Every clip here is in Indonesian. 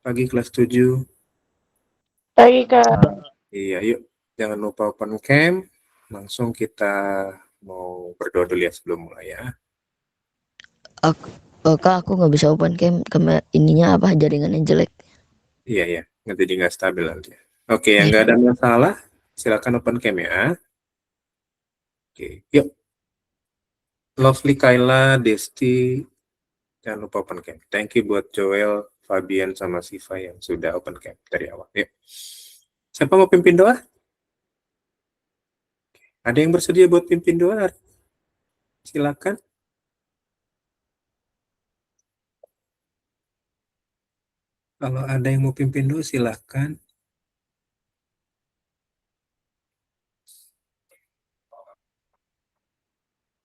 Pagi kelas 7. Pagi, Kak. Iya, yuk. Jangan lupa open cam. Langsung kita mau berdoa dulu ya sebelum mulai ya. Kak, aku nggak bisa open cam karena ininya apa, jaringannya jelek. Iya, ya. Jadi nggak stabil nanti. Oke, yang nggak ada masalah, silakan open cam ya. Oke, yuk. Lovely Kayla, Desti, jangan lupa open cam. Thank you buat Joel, Fabian, sama Siva yang sudah open cam dari awal. Yuk. Siapa mau pimpin doa? Ada yang bersedia buat pimpin doa? Silakan. Kalau ada yang mau pimpin doa, silakan.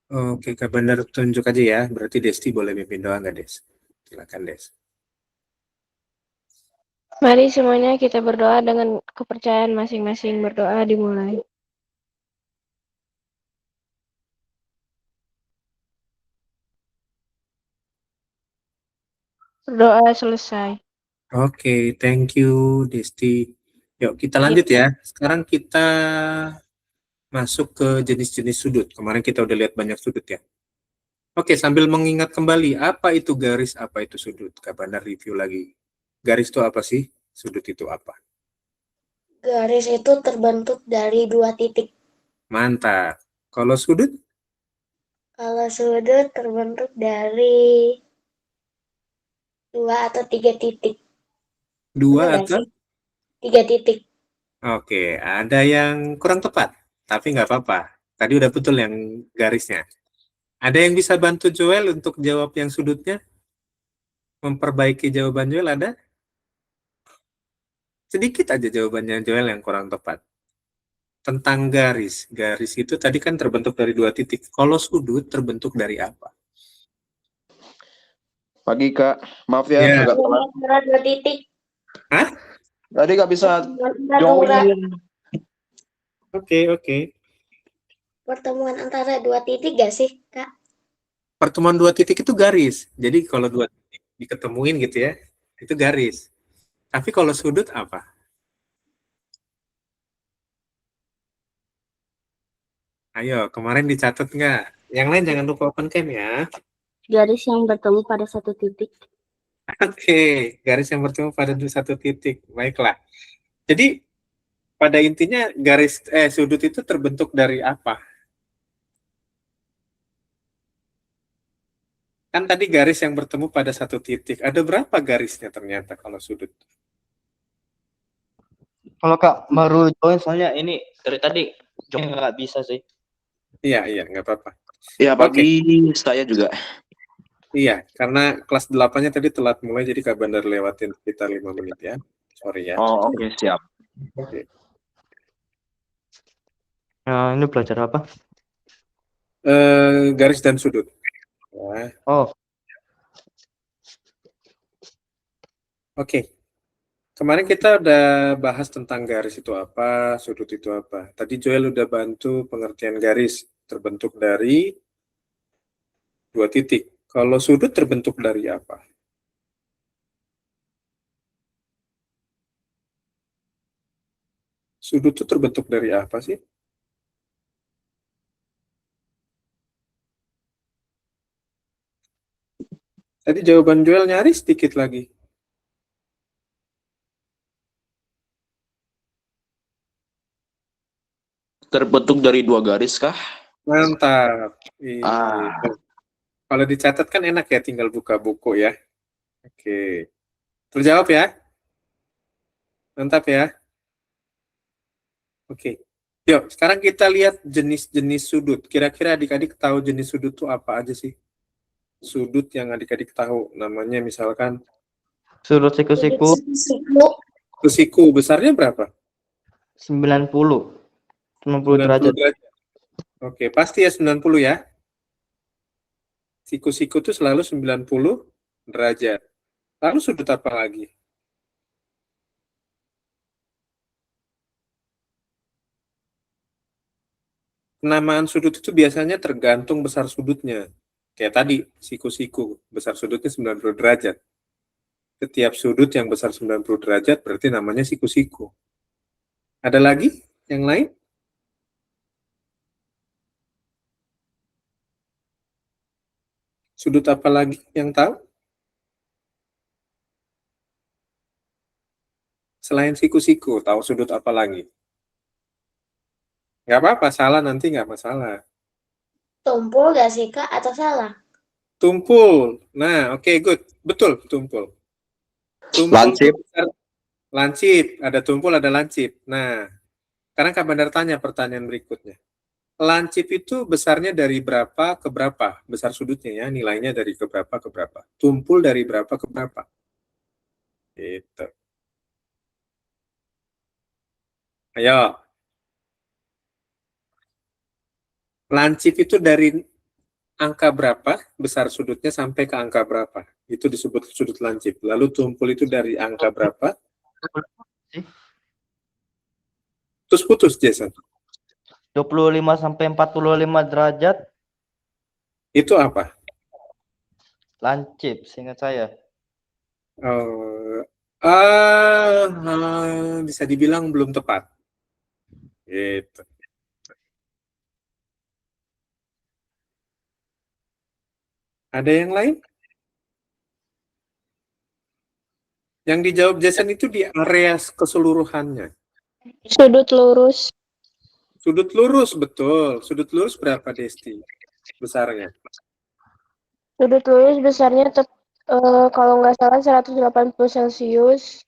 Oke, Kak Bandar tunjuk aja ya. Berarti Desti boleh pimpin doa nggak, Des? Silakan, Des. Mari semuanya kita berdoa dengan kepercayaan masing-masing. Berdoa dimulai. Berdoa selesai. Oke, thank you, Desti. Yuk, kita lanjut ya. Sekarang kita masuk ke jenis-jenis sudut. Kemarin kita udah lihat banyak sudut ya. Oke, sambil mengingat kembali, apa itu garis, apa itu sudut? Kak Bandar review lagi. Garis itu apa sih? Sudut itu apa? Garis itu terbentuk dari 2 titik. Mantap. Kalau sudut? Kalau sudut terbentuk dari 2 atau 3 titik. 2 Benar atau? sih? 3 titik. Oke, ada yang kurang tepat. Tapi nggak apa-apa. Tadi udah betul yang garisnya. Ada yang bisa bantu Joel untuk jawab yang sudutnya? Memperbaiki jawaban Joel ada? Sedikit aja jawabannya Joel yang kurang tepat. Tentang garis. Garis itu tadi kan terbentuk dari 2 titik. Kalau sudut terbentuk dari apa? Pagi Kak, maaf ya, Ya. agak telat. Antara 2 titik. Hah? Tadi nggak bisa Antara join. Oke. pertemuan antara 2 titik gak sih, Kak? Pertemuan 2 titik itu garis. Jadi kalau 2 titik diketemuin gitu ya, itu garis. Tapi kalau sudut apa? Ayo, kemarin dicatat nggak? Yang lain jangan lupa open cam ya. Garis yang bertemu pada satu titik. Oke, garis yang bertemu pada satu titik. Baiklah. Jadi pada intinya garis sudut itu terbentuk dari apa? Kan tadi garis yang bertemu pada satu titik. Ada berapa garisnya ternyata kalau sudut? Kalau Kak baru join soalnya ini dari tadi join nggak bisa sih. Iya, nggak apa-apa. Ya pagi saya juga. Iya, karena kelas 8-nya tadi telat mulai, jadi Kak Bandar lewatin sekitar 5 menit ya. Sorry ya. Oh oke, siap. Oke. Nah, ini belajar apa? Garis dan sudut. Nah, Oh, oke. Kemarin kita udah bahas tentang garis itu apa, sudut itu apa. Tadi Joel udah bantu pengertian garis terbentuk dari 2 titik. Kalau sudut terbentuk dari apa? Sudut itu terbentuk dari apa sih? Tadi jawaban Joel nyaris sedikit lagi. Terbentuk dari 2 garis kah? Mantap. Iya. Kalau dicatat kan enak ya, tinggal buka buku ya. Oke. Terjawab ya? Mantap ya? Oke. Yuk, sekarang kita lihat jenis-jenis sudut. Kira-kira adik-adik tahu jenis sudut itu apa aja sih? Sudut yang adik-adik tahu. Namanya misalkan sudut siku-siku siku besarnya berapa? 90 derajat. Oke, pasti ya 90 ya. Siku-siku itu selalu 90 derajat. Lalu sudut apa lagi? Penamaan sudut itu biasanya tergantung besar sudutnya. Kayak tadi, siku-siku, besar sudutnya 90 derajat. Setiap sudut yang besar 90 derajat berarti namanya siku-siku. Ada lagi yang lain? Sudut apa lagi yang tahu? Selain siku-siku, tahu sudut apa lagi? Nggak apa-apa, salah nanti nggak masalah. Tumpul gak sih Kak atau salah? Tumpul. Nah, oke, good. Betul, tumpul. Tumpul Lancip. itu besar. Lancip. Ada tumpul, ada lancip. Nah, sekarang Kak Bandar tanya pertanyaan berikutnya. Lancip itu besarnya dari berapa ke berapa? Besar sudutnya ya, nilainya dari ke berapa ke berapa? Tumpul dari berapa ke berapa? Gitu. Ayo. Lancip itu dari angka berapa besar sudutnya sampai ke angka berapa? Itu disebut sudut lancip. Lalu tumpul itu dari angka berapa? Terus putus, Jason. 25 sampai 45 derajat Itu apa? lancip, seingat saya. Bisa dibilang belum tepat. Gitu. Ada yang lain? Yang dijawab Jason itu di area keseluruhannya. Sudut lurus. Sudut lurus, betul. Sudut lurus berapa, Desti? Besarnya. Sudut lurus besarnya kalau nggak salah 180 Celcius.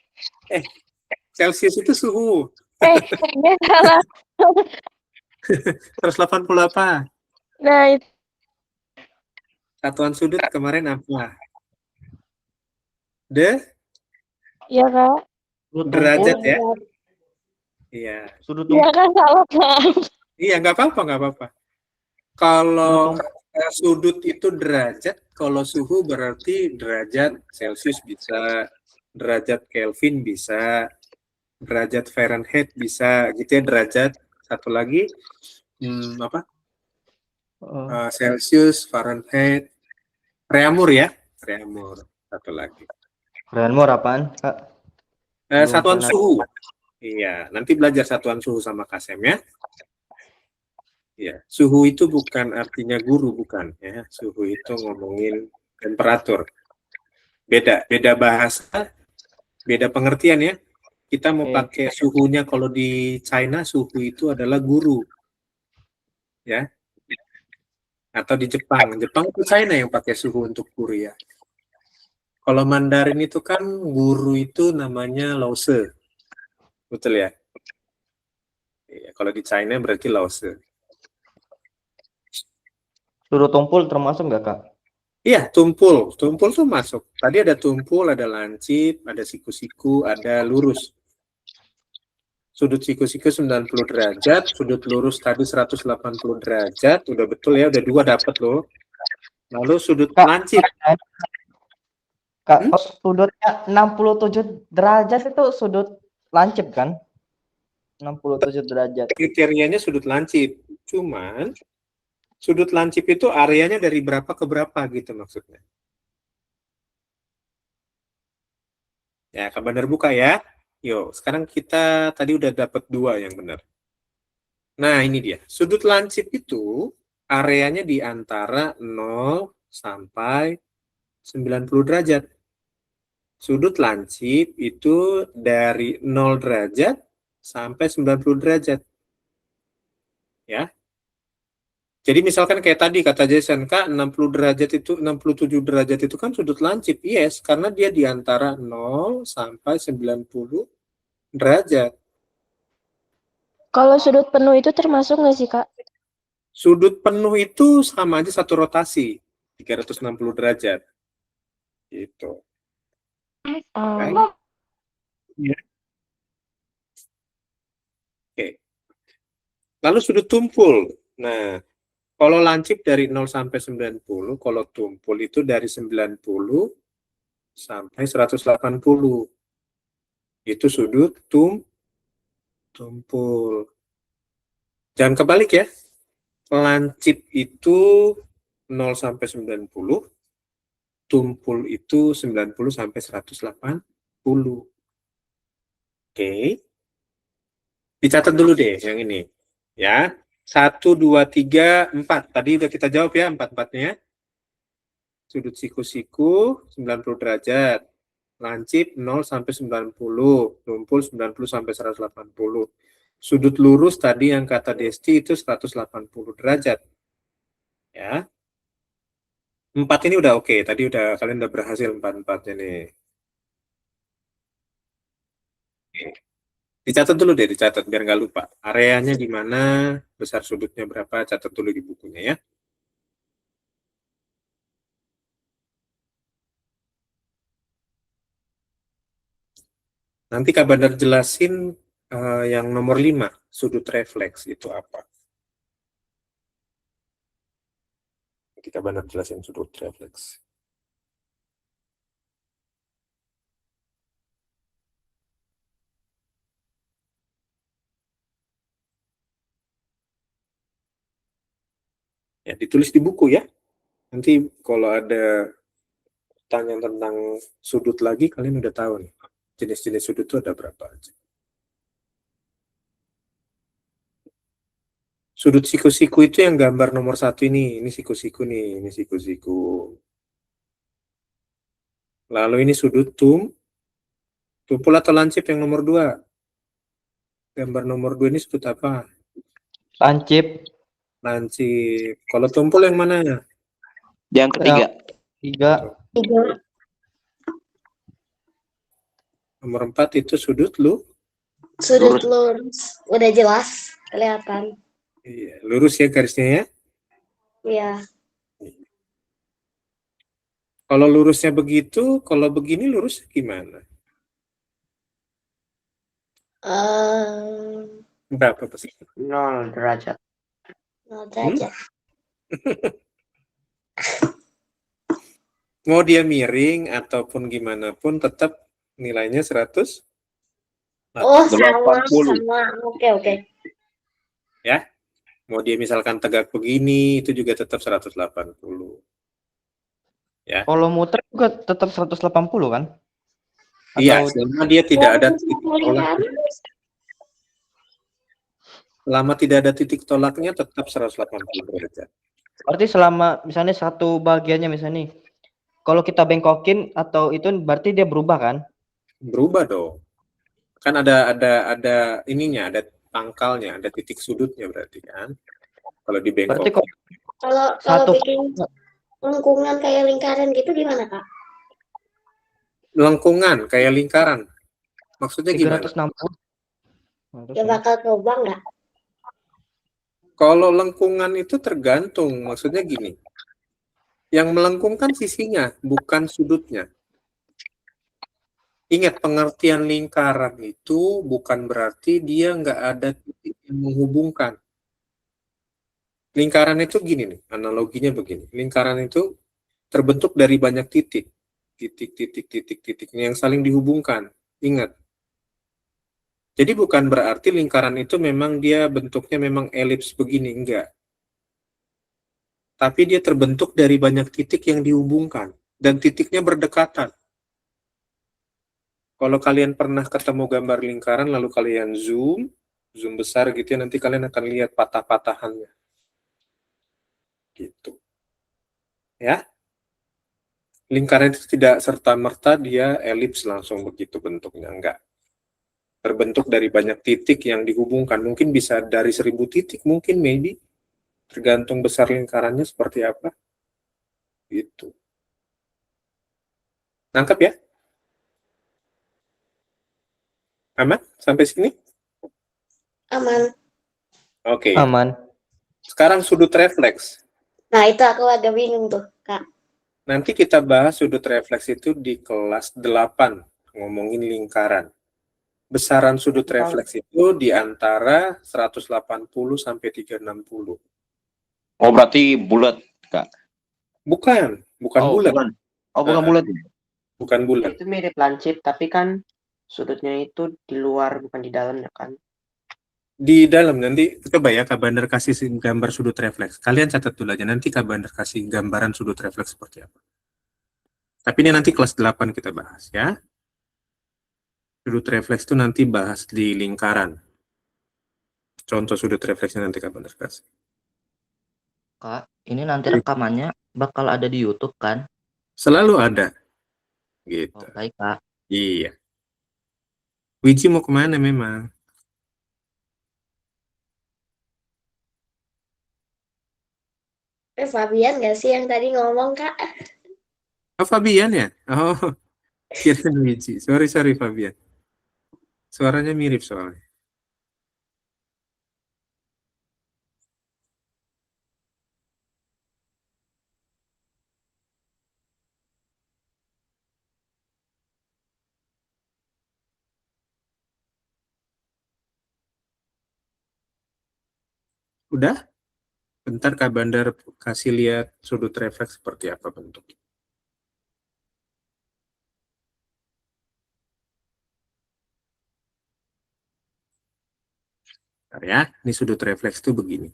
Celsius itu suhu. Nggak salah. 180 apa? Nah, itu Satuan sudut kemarin apa? ya Kak. Sudut Derajat tumpul, ya? Iya. sudut Ya tumpul, kan salah Kak. Iya, nggak apa-apa, nggak apa-apa. Kalau sudut sudut itu derajat, kalau suhu berarti derajat Celcius bisa, derajat Kelvin bisa, derajat Fahrenheit bisa, gitu ya, derajat. Satu lagi, apa? Celcius, Fahrenheit, Reaumur ya, Reaumur. Satu lagi. Reaumur apaan, Kak? Belum Satuan pernah. suhu. Iya, nanti belajar satuan suhu sama Kasem ya. Ya, suhu itu bukan artinya guru, bukan ya. Suhu itu ngomongin temperatur. Beda bahasa, beda pengertian ya. Kita mau Oke. pakai suhunya kalau di China suhu itu adalah guru. Ya. Atau di Jepang. Jepang itu China yang pakai suhu untuk guru ya. Kalau Mandarin itu kan guru itu namanya Lause. Betul ya? Ya, kalau di China berarti Lause. Sudut tumpul termasuk nggak, Kak? Iya, tumpul. Tumpul tuh masuk. Tadi ada tumpul, ada lancip, ada siku-siku, ada lurus. Sudut siku-siku 90 derajat, sudut lurus tadi 180 derajat. Udah betul ya, udah dua dapat loh. Lalu sudut Kak. lancip. Kak, sudutnya 67 derajat itu sudut lancip kan? 67 derajat. Kriterianya sudut lancip. Cuman sudut lancip itu areanya dari berapa ke berapa gitu maksudnya. Ya, Kak Bandar buka ya. Yuk, sekarang kita tadi udah dapat dua yang benar. Nah, ini dia. Sudut lancip itu areanya di antara 0 sampai 90 derajat. Sudut lancip itu dari 0 derajat sampai 90 derajat. Ya. Jadi misalkan kayak tadi kata Jason, Kak, 60 derajat itu 67 derajat itu kan sudut lancip. Yes, karena dia di antara 0 sampai 90 derajat. Kalau sudut penuh itu termasuk nggak sih Kak? Sudut penuh itu sama aja satu rotasi, 360 derajat. Gitu. Kan? Ya. Oke. Lalu sudut tumpul. Nah, kalau lancip dari 0 sampai 90, kalau tumpul itu dari 90 sampai 180. Itu sudut tumpul. Jangan kebalik ya. Lancip itu 0 sampai 90, tumpul itu 90 sampai 180. Oke. Dicatat dulu deh yang ini. Ya. 1, 2, 3, 4. Tadi udah kita jawab ya, 4-4-nya. Sudut siku-siku 90 derajat. Lancip 0 sampai 90. Tumpul 90 sampai 180. Sudut lurus tadi yang kata Desti itu 180 derajat. Ya. 4 ini udah oke. Tadi kalian udah berhasil 4-4-nya nih. Oke. Dicatat dulu deh, dicatat biar nggak lupa. Areanya di mana, besar sudutnya berapa, catat dulu di bukunya ya. Nanti Kak Bandar jelasin yang nomor 5, sudut refleks itu apa. Nanti Kak Bandar jelasin sudut refleks. Ya, ditulis di buku ya. Nanti kalau ada tanya tentang sudut lagi, kalian udah tahu nih. Jenis-jenis sudut itu ada berapa aja. Sudut siku-siku itu yang gambar nomor 1 ini. Ini siku-siku nih, ini siku-siku. Lalu ini sudut tumpul atau lancip yang nomor 2. Gambar nomor 2 ini sudut apa? Lancip. Lancip. Kalau tumpul yang mana? Yang ketiga. 3. 3. Nomor 4 itu sudut Sudut lurus. Udah jelas kelihatan. iya, lurus ya garisnya ya. Iya. Kalau lurusnya begitu, kalau begini lurus gimana? Berapa pasti? 0 derajat. 0 derajat. Mau dia miring ataupun gimana pun tetap nilainya 100. Oh, sama. 80. Oke. Ya. Mau dia misalkan tegak begini, itu juga tetap 180. Ya. Kalau muter juga tetap 180 kan? Iya, Atau selama dia tidak ada titik tolak. Selama tidak ada titik tolaknya tetap 180 derajat. berarti selama misalnya satu bagiannya misalnya nih, kalau kita bengkokin atau itu berarti dia berubah kan? Berubah dong. Kan ada ininya, ada pangkalnya, ada titik sudutnya berarti kan. Kalau di Berarti bengkok. Kalau Satu. bikin lengkungan kayak lingkaran gitu gimana, Kak? Lengkungan kayak lingkaran. Maksudnya gimana? 360. Ya bakal coba nggak? Kalau lengkungan itu tergantung, maksudnya gini. Yang melengkungkan sisinya, bukan sudutnya. Ingat, pengertian lingkaran itu bukan berarti dia nggak ada titik yang menghubungkan. Lingkaran itu gini nih, analoginya begini. Lingkaran itu terbentuk dari banyak titik. Titik yang saling dihubungkan. Ingat. Jadi bukan berarti lingkaran itu memang dia bentuknya memang elips begini, enggak. Tapi dia terbentuk dari banyak titik yang dihubungkan. Dan titiknya berdekatan. Kalau kalian pernah ketemu gambar lingkaran, lalu kalian zoom besar gitu ya, nanti kalian akan lihat patah-patahannya. Gitu. Ya. Lingkaran itu tidak serta-merta dia elips langsung begitu bentuknya, enggak. Terbentuk dari banyak titik yang dihubungkan. Mungkin bisa dari 1000 titik, mungkin maybe. Tergantung besar lingkarannya seperti apa. Gitu. Nangkep ya? Aman? Sampai sini? Aman. Oke. Aman. Sekarang sudut refleks. Nah, itu aku agak bingung tuh, Kak. Nanti kita bahas sudut refleks itu di kelas 8. Ngomongin lingkaran. Besaran sudut refleks itu di antara 180 sampai 360. Oh, berarti bulat, Kak. Bukan bulat. Bukan. Oh, bukan bulat. Bukan bulat. Itu mirip lancip, tapi kan sudutnya itu di luar, bukan di dalam ya kan? Di dalam nanti coba ya Kak Bandar kasih gambar sudut refleks. Kalian catat dulu aja, nanti Kak Bandar kasih gambaran sudut refleks seperti apa. Tapi ini nanti kelas 8 kita bahas ya. Sudut refleks itu nanti bahas di lingkaran. Contoh sudut refleksnya nanti kapan kasih. Kak, ini nanti rekamannya bakal ada di YouTube kan? Selalu ada. Gitu. Oh, baik, Kak. Iya. Wiji mau kemana memang? Fabian gak sih yang tadi ngomong, Kak? Oh, Fabian ya? Oh, kira Wiji. Sorry Fabian. Suaranya mirip soalnya. Udah? Bentar Kak Bandar kasih lihat sudut refleks seperti apa bentuknya. Bentar ya, ini sudut refleks itu begini.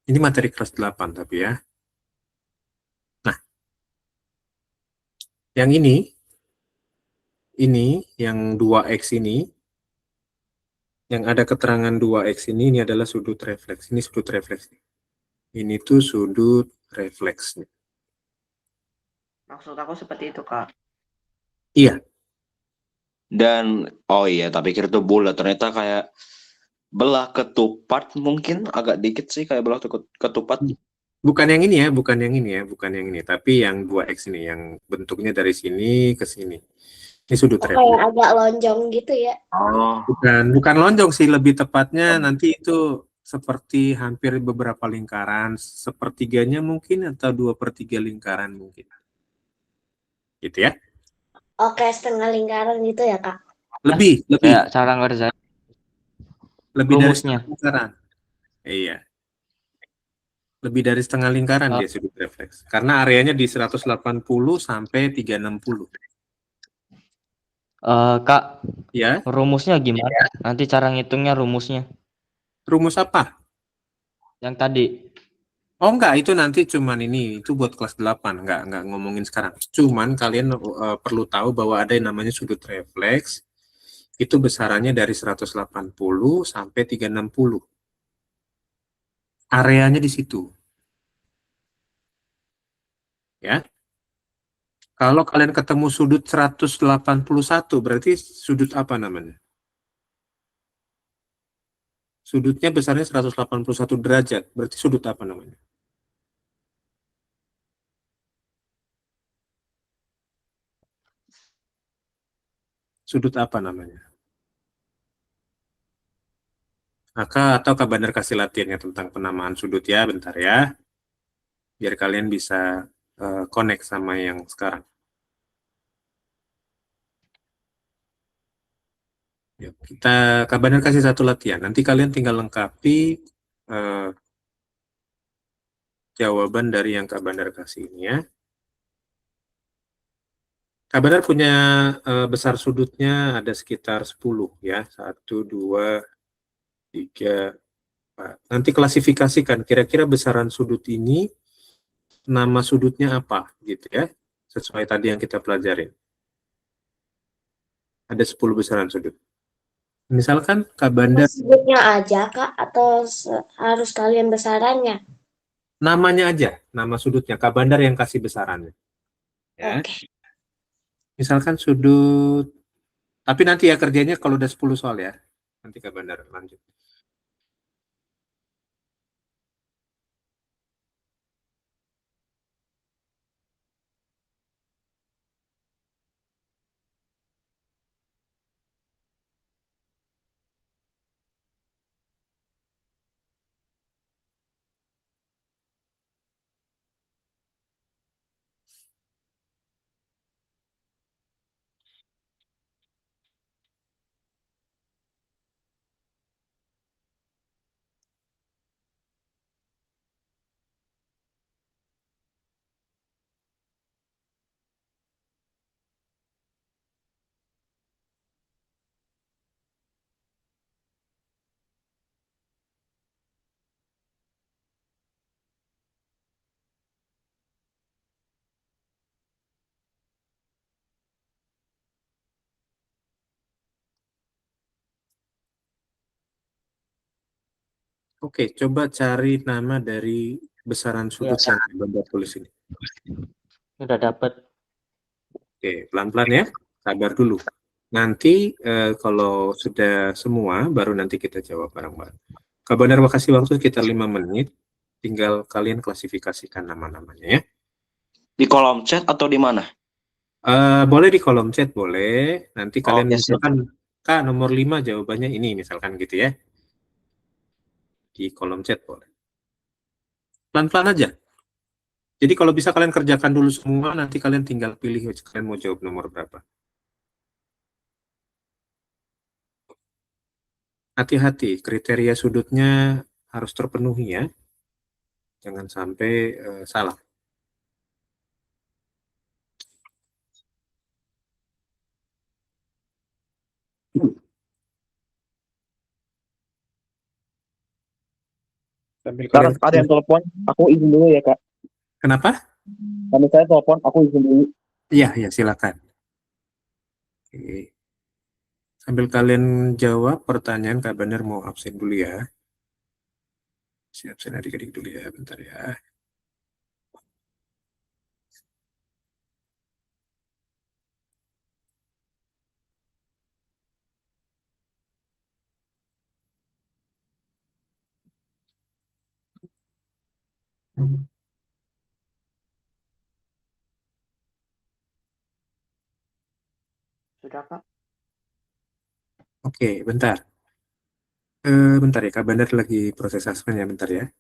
Ini materi kelas 8 tapi ya. Nah, yang ini yang 2X ini, yang ada keterangan 2X ini adalah sudut refleks. Ini sudut refleks. Ini tuh sudut refleksnya. Maksud aku seperti itu, Kak. Iya, Dan oh iya, tak pikir itu bulat. Ternyata kayak belah ketupat mungkin agak dikit sih kayak belah ketupat. bukan yang ini ya, bukan yang ini ya, bukan yang ini, tapi yang 2X ini, yang bentuknya dari sini ke sini. Ini sudut Kayak refleks. agak lonjong gitu ya. Oh, Bukan lonjong sih, lebih tepatnya nanti itu seperti hampir beberapa lingkaran, sepertiganya mungkin atau 2/3 lingkaran mungkin. Gitu ya. Oke, setengah lingkaran gitu ya, Kak? Lebih, Kayak cara ngerjain lebih dari rumusnya. setengah lingkaran. Iya, lebih dari setengah lingkaran Oh. dia sudut refleks. Karena areanya di 180 sampai 360. Kak, Ya, rumusnya gimana? Nanti cara ngitungnya rumusnya. rumus apa? Yang tadi. Oh enggak, itu nanti cuman ini, itu buat kelas 8, enggak ngomongin sekarang. Cuman kalian perlu tahu bahwa ada yang namanya sudut refleks, itu besarannya dari 180 sampai 360. Areanya di situ. Ya. Kalau kalian ketemu sudut 181, berarti sudut apa namanya? Sudutnya besarnya 181 derajat, berarti sudut apa namanya? Sudut apa namanya? Maka atau Kak Bandar kasih latihannya tentang penamaan sudut ya, bentar ya. Biar kalian bisa connect sama yang sekarang. Ya, kita Kak Bandar kasih satu latihan. Nanti kalian tinggal lengkapi eh, jawaban dari yang Kak Bandar kasih ini ya. Kak Bandar punya besar sudutnya ada sekitar 10 ya. 1, 2, 3, 4. Nanti klasifikasikan kira-kira besaran sudut ini nama sudutnya apa gitu ya. Sesuai tadi yang kita pelajarin. Ada 10 besaran sudut. Misalkan Kak Bandar Sudutnya aja, Kak? Atau harus kalian besarannya? namanya aja, nama sudutnya Kak Bandar yang kasih besarannya. Ya. Oke. Misalkan sudut, tapi nanti ya kerjanya kalau udah 10 soal ya. Nanti Kak Bandar lanjut. Oke, coba cari nama dari besaran sudut Ya, yang Bunda tulis ini. udah dapat. Oke, pelan-pelan ya. Sabar dulu. Nanti kalau sudah semua, baru nanti kita jawab bareng-bareng. Kak Bandar mau kasih waktu sekitar 5 menit. Tinggal kalian klasifikasikan nama-namanya ya. Di kolom chat atau di mana? Boleh di kolom chat, boleh. Nanti kalian Oke, siap. misalkan, Kak nomor 5 jawabannya ini, misalkan gitu ya. Di kolom chat boleh. Pelan-pelan aja. Jadi kalau bisa kalian kerjakan dulu semua, nanti kalian tinggal pilih kalian mau jawab nomor berapa. Hati-hati, kriteria sudutnya harus terpenuhi ya. Jangan sampai salah. Sambil Ntar kalian... ada yang telepon, aku izin dulu ya Kak. Kenapa? Kami saya telepon, aku izin dulu. Iya, ya silakan. Oke. Sambil kalian jawab pertanyaan, Kak Bandar mau absen dulu ya. Siap-siap adik-adik dulu ya, bentar ya. Sudah, Kak? Oke, bentar. Bentar ya, Kak Bandar lagi proses asesmen ya, bentar ya.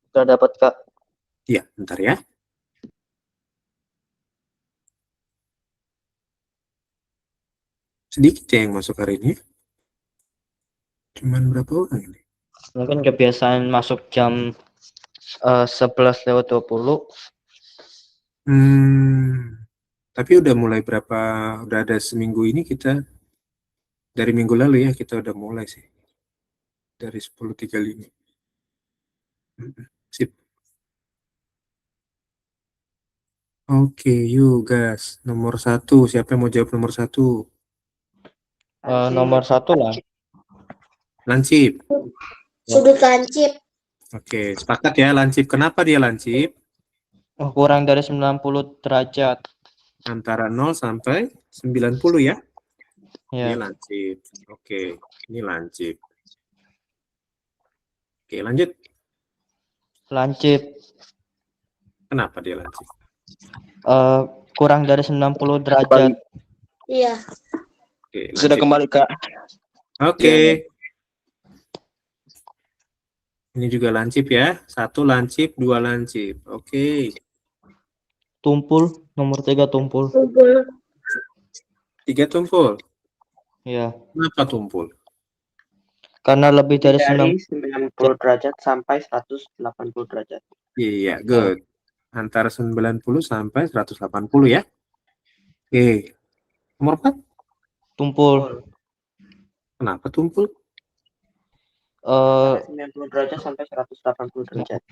Udah dapat, Kak. Iya, bentar ya. Sedikit ya yang masuk hari ini. Cuman berapa orang ini? Mungkin kebiasaan masuk jam 11:20. Tapi udah mulai berapa, udah ada seminggu ini kita, dari minggu lalu ya kita udah mulai sih. Dari 10.35. Sip. Oke, yuk guys. Nomor 1, siapa yang mau jawab nomor 1? Nomor 1 lah. Lancip. Sudut lancip. Oke, sepakat ya lancip. Kenapa dia lancip? Kurang dari 90 derajat. Antara 0 sampai 90 ya? Ini Ya. lancip. Oke, ini lancip. Oke, lanjut. Lancip. Kenapa dia lancip? Kurang dari 90 derajat. Iya. Oke, Sudah lancip. kembali Kak. Oke. Ini juga lancip ya. 1 lancip, 2 lancip. Oke. Tumpul. Nomor 3 tumpul. Tumpul. 3 tumpul. Ya. Kenapa tumpul? Karena lebih dari Dari 90. 90 derajat sampai 180 derajat. Iya, good. Antara 90 sampai 180 ya. Oke. Nomor 4? Tumpul. Kenapa tumpul? Dari 90 derajat sampai 180 derajat.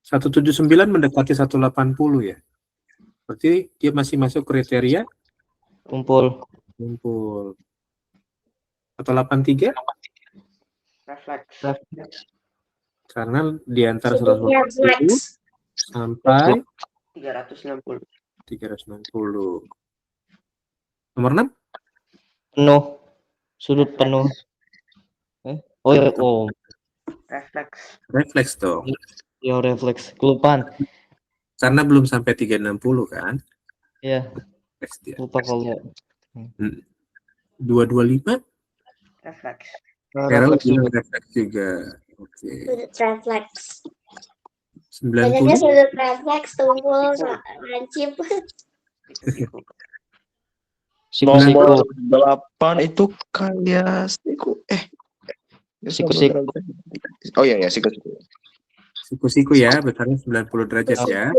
179 mendekati 180 ya. Berarti dia masih masuk kriteria Tumpul. tumpul. 183 Refleks. karena di antara Sudut 180 refleks. sampai 360. 360. Nomor 6? Penuh. Sudut penuh. Oh, ya, oh. Refleks. Refleks dong. Ya, refleks. Kelupaan. Karena belum sampai 360 kan? Ya, Refleks dia. lupa kalau 225? Refleks. Carol refleks bilang juga. refleks juga. Oke. Sudut refleks. 90? Banyaknya sudut refleks, tumpul, lancip. Nomor 8 itu kayak siku. Siku-siku. Oh iya ya, siku-siku. Siku-siku ya, besarnya 90 derajat ya.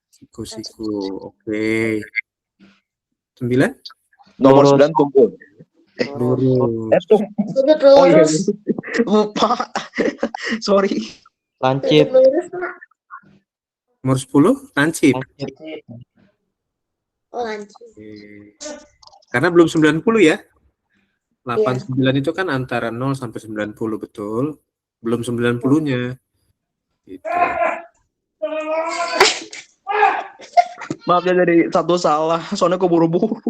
Siku-siku. Oke. 9? Nomor Lurus. 9 tumpul. Lurus. Sudut Oh iya. lurus. Lupa. Sorry. Sudut Lancip. lurus, Pak. Nomor 10, lancip. Lancip. Oh, lancip. Oke. Karena belum 90 ya. Iya. 89 itu kan antara 0 sampai 90, betul. Belum 90-nya. Gitu. Maaf ya dari satu salah, soalnya keburu-buru.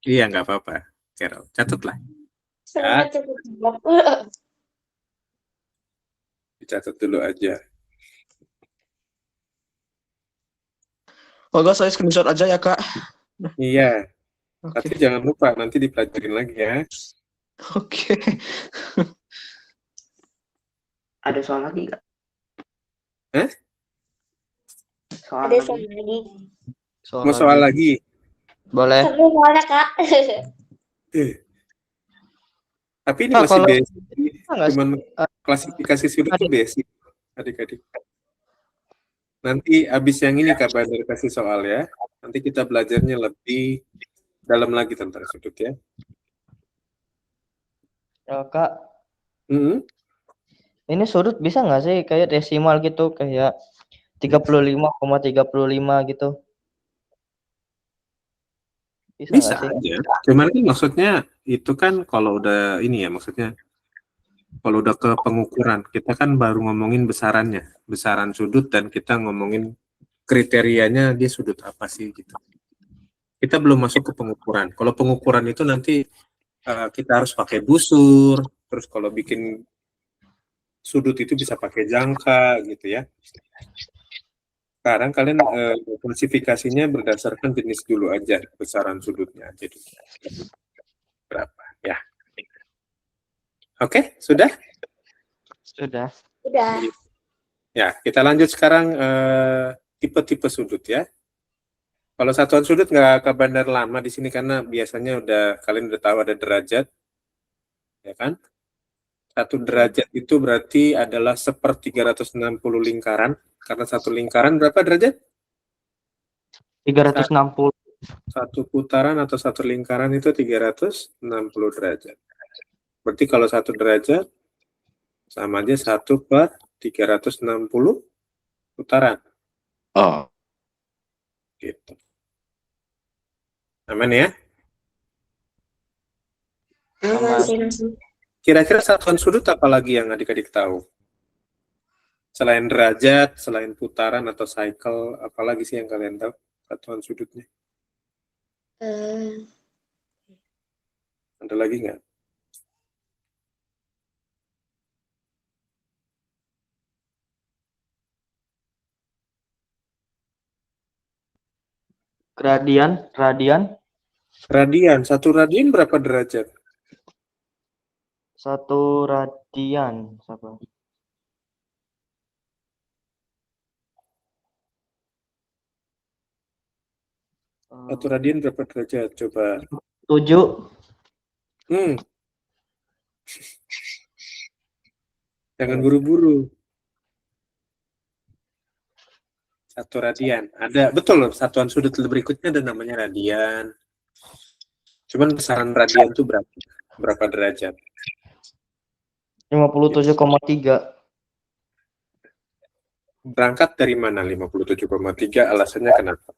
Iya, nggak apa-apa. Carol, catatlah. Sebenarnya cukup jawab. Dicatat dulu aja. Oh enggak, saya screenshot aja ya, Kak. Iya, Oke. tapi jangan lupa nanti dipelajarin lagi ya. Oke. Ada soal lagi nggak? Hah? Soal Ada lagi. soal lagi. Mau soal lagi? Boleh. Seru soalnya, Kak. Tapi ini Kak, masih kalau- basic. Enggak sih? Cuman klasifikasi sudut itu basic. Adik-adik. Nanti abis yang ini Kak Bandar kasih soal ya. Nanti kita belajarnya lebih dalam lagi tentang sudut ya. Kak, Mm-mm. ini sudut bisa nggak sih kayak desimal gitu, kayak 35,35 gitu? Bisa nggak sih? aja. Cuman kan maksudnya itu kan kalau udah ini ya, maksudnya kalau udah ke pengukuran, kita kan baru ngomongin besarannya, besaran sudut, dan kita ngomongin kriterianya dia sudut apa sih gitu. Kita belum masuk ke pengukuran. Kalau pengukuran itu nanti kita harus pakai busur, terus kalau bikin sudut itu bisa pakai jangka gitu ya. Sekarang kalian klasifikasinya berdasarkan jenis dulu aja, besaran sudutnya. Jadi berapa ya? Oke, sudah? Sudah. Udah. Ya, kita lanjut sekarang tipe-tipe sudut ya. Kalau satuan sudut nggak ke bandar lama di sini karena biasanya kalian udah tahu ada derajat, ya kan? 1 derajat itu berarti adalah 1/360 lingkaran. Karena satu lingkaran berapa derajat? 360. Satu putaran atau satu lingkaran itu 360 derajat. Berarti kalau 1 derajat sama aja 1/360 putaran. Oh, Gitu. Aman ya? Aman sih, langsung. Kira-kira satuan sudut apa lagi yang adik-adik tahu? Selain derajat, selain putaran atau cycle, apa lagi sih yang kalian tahu satuan sudutnya? Ada lagi nggak? Radian. Radian, 1 radian berapa derajat? 1 radian. Siapa? Satu radian berapa derajat? Coba. 7. Jangan buru-buru. 1 radian. Ada, betul loh, satuan sudut berikutnya ada namanya radian. Cuman besaran radian itu berapa? Berapa derajat? 57,3. Berangkat dari mana 57,3? Alasannya kenapa?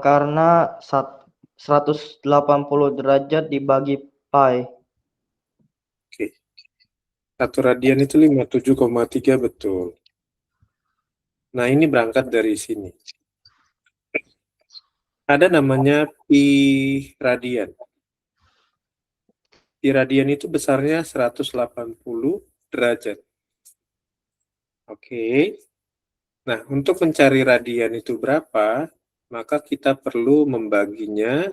Karena 180 derajat dibagi pi. Oke. 1 radian itu 57,3, betul. Nah, ini berangkat dari sini. Ada namanya pi radian. Pi radian itu besarnya 180 derajat. Oke. Nah, untuk mencari radian itu berapa, maka kita perlu membaginya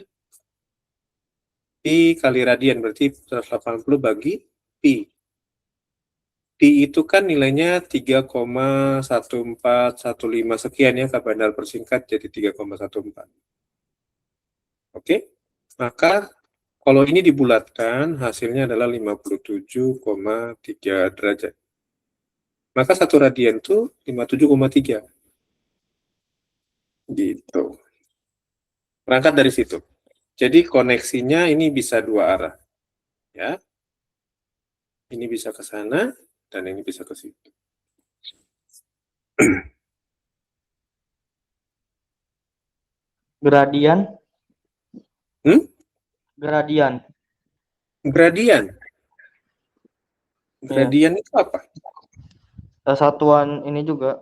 pi kali radian, berarti 180 bagi pi. Pi itu kan nilainya 3,1415 sekian ya, Kak Bandar persingkat jadi 3,14. Oke, maka kalau ini dibulatkan, hasilnya adalah 57,3 derajat. Maka 1 radian itu 57,3. Gitu. Berangkat dari situ. Jadi koneksinya ini bisa 2 arah. Ya. Ini bisa ke sana, dan ini bisa ke situ. Gradian. Hmm? Gradian. Gradian. Iya. Gradian itu apa? Satuan ini juga.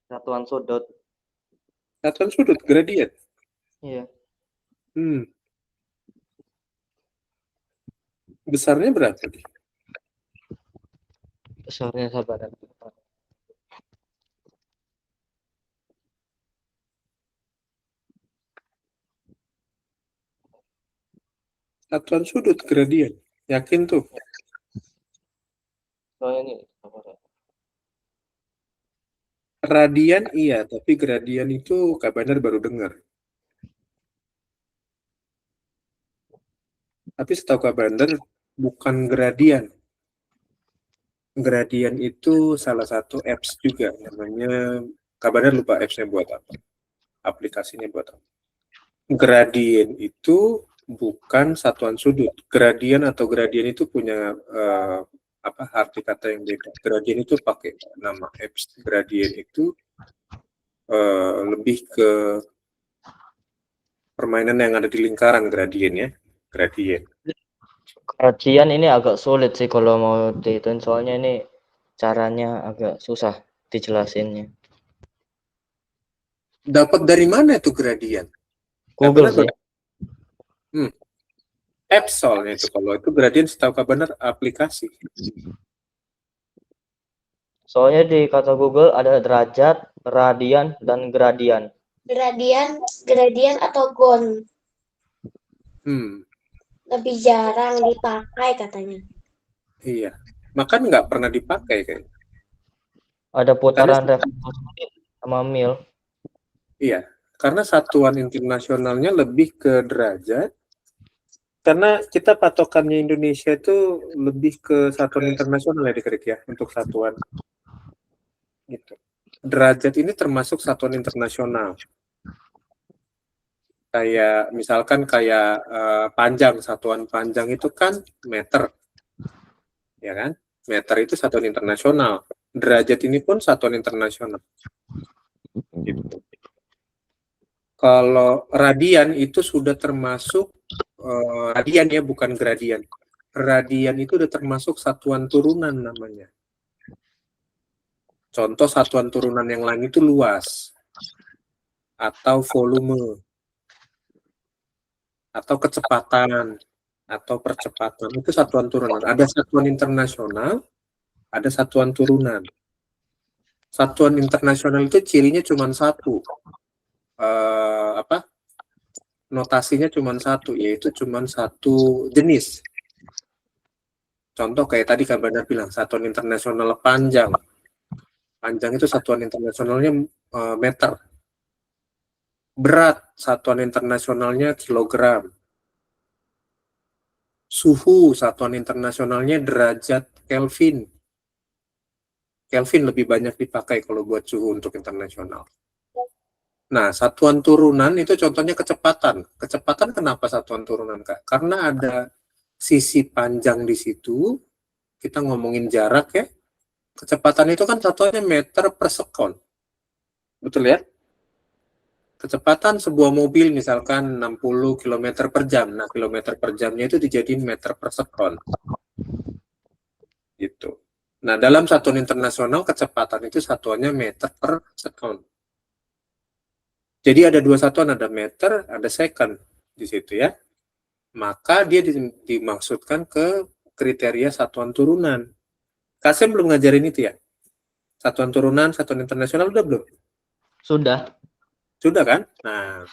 Satuan sudut. Satuan sudut, gradian. Iya. Hmm. Besarnya berapa nih? Besarnya sabar. Satuan sudut, gradian. Yakin tuh? Soalnya ini sabar. Radian iya, tapi gradian itu Kak Bandar baru dengar. Tapi setahu Kak Bandar bukan gradian. Gradian itu salah satu apps juga, namanya Kak Bandar lupa apps-nya buat apa, aplikasinya buat apa. Gradien itu bukan satuan sudut. Gradien atau gradien itu punya arti kata yang beda. Gradien itu pakai nama apps. Gradien itu lebih ke permainan yang ada di lingkaran gradien ya. Gradien. Kajian ini agak sulit sih kalau mau dihitungin, soalnya ini caranya agak susah dijelasinnya. Dapat dari mana itu gradien? Google sih. Apps soalnya itu. Kalau itu gradien setahu Kak Bandar aplikasi. Soalnya di kata Google ada derajat, radian, dan gradian. Gradian atau gon lebih jarang dipakai katanya. Iya. Makan nggak pernah dipakai kayaknya. Ada putaran revolusi sama mil. Iya, karena satuan internasionalnya lebih ke derajat. Karena kita patokannya Indonesia itu lebih ke satuan internasional ya Dikrik ya, untuk satuan. Gitu. Derajat ini termasuk satuan internasional. Kayak misalkan kayak panjang, satuan panjang itu kan meter. Ya kan? Meter itu satuan internasional. Derajat ini pun satuan internasional. Gitu. Kalau radian itu sudah termasuk radian ya, bukan gradian. Radian itu udah termasuk satuan turunan namanya. Contoh satuan turunan yang lain itu luas, atau volume, atau kecepatan, atau percepatan. Itu satuan turunan. Ada satuan internasional, ada satuan turunan. Satuan internasional itu cirinya cuma satu. Notasinya cuma satu, yaitu cuma satu jenis. Contoh kayak tadi Kak Bandar bilang, satuan internasional panjang. Panjang itu satuan internasionalnya meter. Berat, satuan internasionalnya kilogram. Suhu, satuan internasionalnya derajat Kelvin. Kelvin lebih banyak dipakai kalau buat suhu untuk internasional. Nah, satuan turunan itu contohnya kecepatan. Kecepatan kenapa satuan turunan, Kak? Karena ada sisi panjang di situ. Kita ngomongin jarak ya. Kecepatan itu kan satuannya meter per sekon. Betul ya? Kecepatan sebuah mobil misalkan 60 km per jam. Nah, kilometer per jamnya itu dijadiin meter per sekon. Gitu. Nah, dalam satuan internasional kecepatan itu satuannya meter per sekon. Jadi ada dua satuan, ada meter, ada second di situ ya. Maka dia dimaksudkan ke kriteria satuan turunan. Kasem belum ngajarin itu ya? Satuan turunan, satuan internasional udah belum? Sudah. Sudah kan? Nah,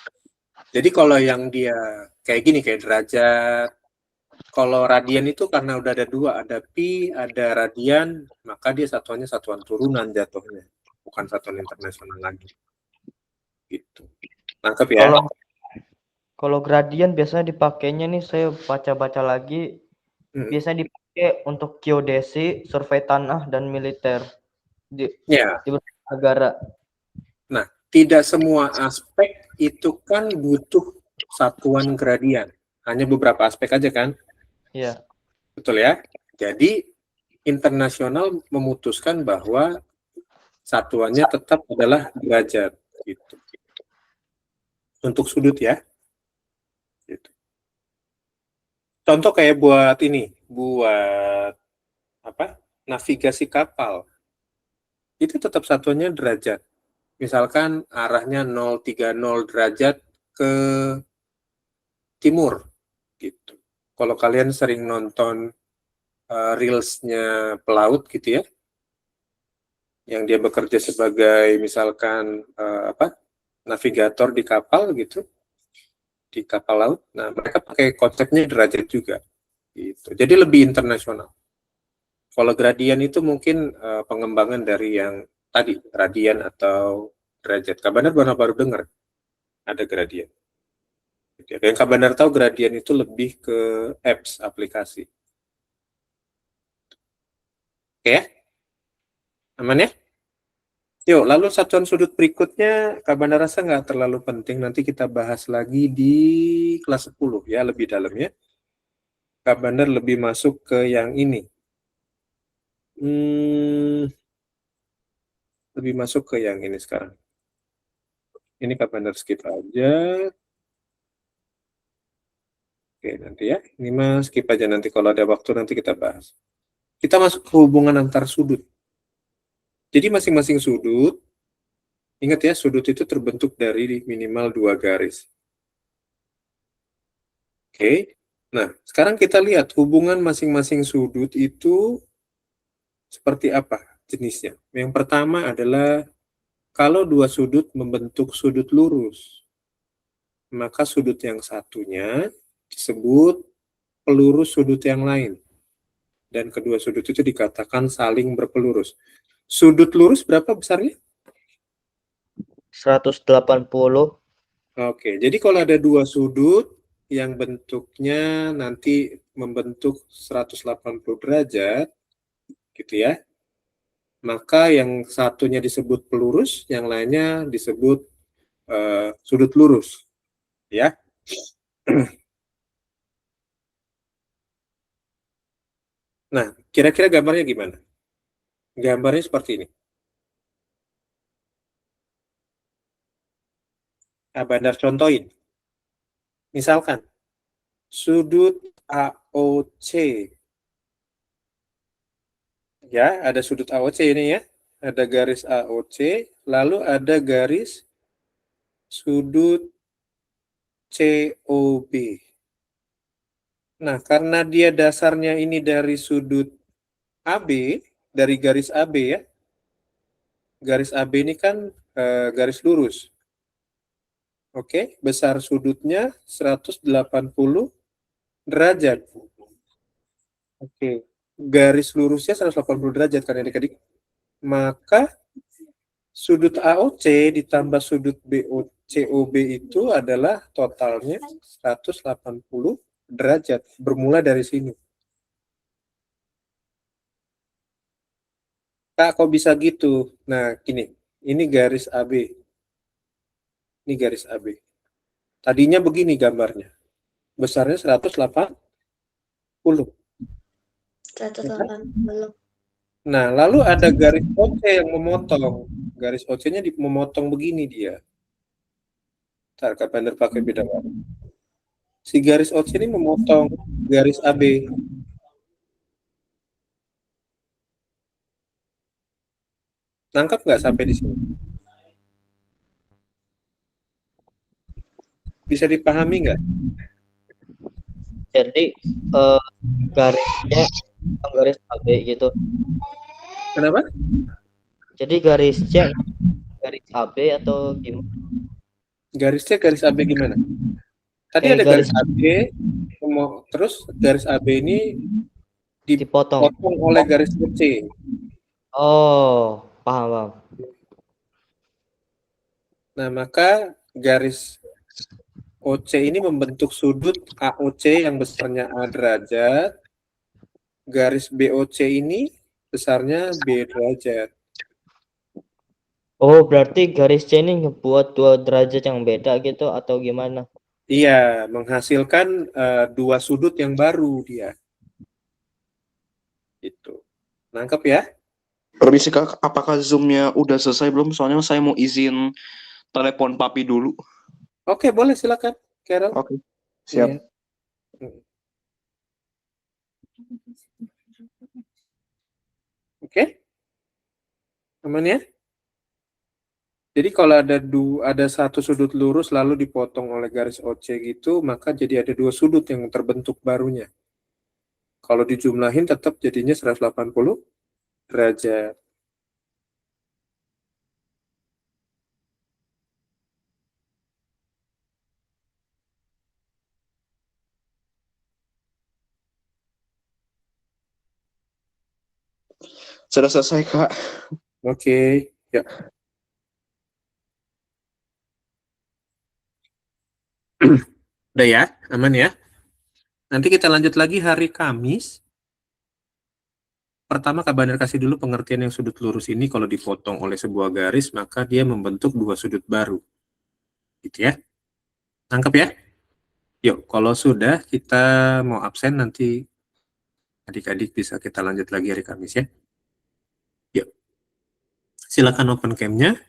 jadi kalau yang dia kayak gini, kayak derajat, kalau radian itu karena udah ada dua, ada pi, ada radian, maka dia satuannya satuan turunan jatuhnya, bukan satuan internasional lagi. Gitu. Nangkep ya? Kalau gradien biasanya dipakainya nih, saya baca-baca lagi, biasanya dipakai untuk geodesi, survei tanah, dan militer di beberapa negara. Nah, tidak semua aspek itu kan butuh satuan gradian. Hanya beberapa aspek aja kan? Iya. Betul ya? Jadi, internasional memutuskan bahwa satuannya tetap adalah derajat. Gitu. untuk sudut ya. Gitu. Contoh kayak buat ini, buat apa? Navigasi kapal. Itu tetap satuannya derajat. Misalkan arahnya 030 derajat ke timur gitu. Kalau kalian sering nonton reelsnya pelaut gitu ya, yang dia bekerja sebagai misalkan navigator di kapal gitu, di kapal laut. Nah, mereka pakai konsepnya derajat juga gitu. Jadi lebih internasional. Kalau gradian itu mungkin pengembangan dari yang tadi, radian atau derajat. Kak Bandar baru dengar ada gradian. Yang Kak Bandar tahu gradian itu lebih ke apps, aplikasi. Oke ya? Aman ya? Yuk, lalu satuan sudut berikutnya, Kak Bandar rasa nggak terlalu penting. Nanti kita bahas lagi di kelas 10 ya, lebih dalam ya. Kak Bandar lebih masuk ke yang ini. Lebih masuk ke yang ini sekarang. Ini Kak Bandar skip aja. Oke, nanti ya. Ini mah skip aja, nanti kalau ada waktu nanti kita bahas. Kita masuk ke hubungan antar sudut. Jadi masing-masing sudut, ingat ya, sudut itu terbentuk dari minimal 2 garis. Oke. Nah, sekarang kita lihat hubungan masing-masing sudut itu seperti apa jenisnya. Yang pertama adalah kalau dua sudut membentuk sudut lurus, maka sudut yang satunya disebut pelurus sudut yang lain. Dan kedua sudut itu dikatakan saling berpelurus. Sudut lurus berapa besarnya? 180. Oke, jadi kalau ada dua sudut yang bentuknya nanti membentuk 180 derajat, gitu ya, maka yang satunya disebut pelurus, yang lainnya disebut sudut lurus, ya. Nah, kira-kira gambarnya gimana? Gambarnya seperti ini. Bandar contohin. Misalkan, sudut AOC. Ya, ada sudut AOC ini ya. Ada garis AOC, lalu ada garis sudut COB. Nah, karena dia dasarnya ini dari sudut AB, dari garis AB ya. Garis AB ini kan garis lurus. Oke, besar sudutnya 180 derajat. Oke, garis lurusnya 180 derajat kan adik-adik. Maka sudut AOC ditambah sudut COB itu adalah totalnya 180 derajat. Bermula dari sini. Kak, kok bisa gitu? Nah, gini. Ini garis AB. Ini garis AB. Tadinya begini gambarnya. Besarnya 180. 180. Nah, lalu ada garis OC yang memotong. Garis OC-nya memotong begini dia. Ntar Kak Bandar pakai beda warna. Si garis OC ini memotong garis AB. Nangkap nggak sampai di sini? Bisa dipahami nggak? Jadi garisnya garis AB gitu. Kenapa? Jadi garisnya garis AB atau gimana? Garisnya garis AB gimana? Tadi ada garis AB, terus garis AB ini dipotong oleh garis OC. Oh, paham. Nah, maka garis OC ini membentuk sudut AOC yang besarnya A derajat. Garis BOC ini besarnya B derajat. Oh, berarti garis C ini ngebuat 2 derajat yang beda gitu atau gimana? Iya, menghasilkan 2 sudut yang baru dia. Itu. Nangkep ya? Permisi Kak, apakah Zoom-nya udah selesai belum? Soalnya saya mau izin telepon papi dulu. Oke, boleh silakan, Carol. Oke, siap. Iya. Oke, aman ya? Jadi kalau ada satu sudut lurus lalu dipotong oleh garis OC gitu, maka jadi ada dua sudut yang terbentuk barunya. Kalau dijumlahin tetap jadinya 180 derajat. Sudah selesai, Kak. Oke, ya. Udah ya, aman ya. Nanti kita lanjut lagi hari Kamis. Pertama, Kak Bandar kasih dulu pengertian yang sudut lurus ini kalau dipotong oleh sebuah garis, maka dia membentuk dua sudut baru. Gitu ya. Nangkep ya? Yuk, kalau sudah kita mau absen nanti adik-adik bisa kita lanjut lagi hari Kamis ya. Yuk. Silakan open cam-nya.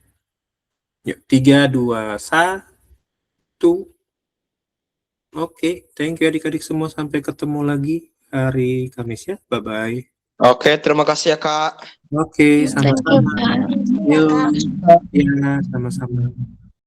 Yuk, 3, 2, 1. Oke, thank you adik-adik semua. Sampai ketemu lagi hari Kamis ya. Bye-bye. Oke, terima kasih ya, Kak. Oke, Thank you, sama-sama. Kak. Yuk, ya, sama-sama.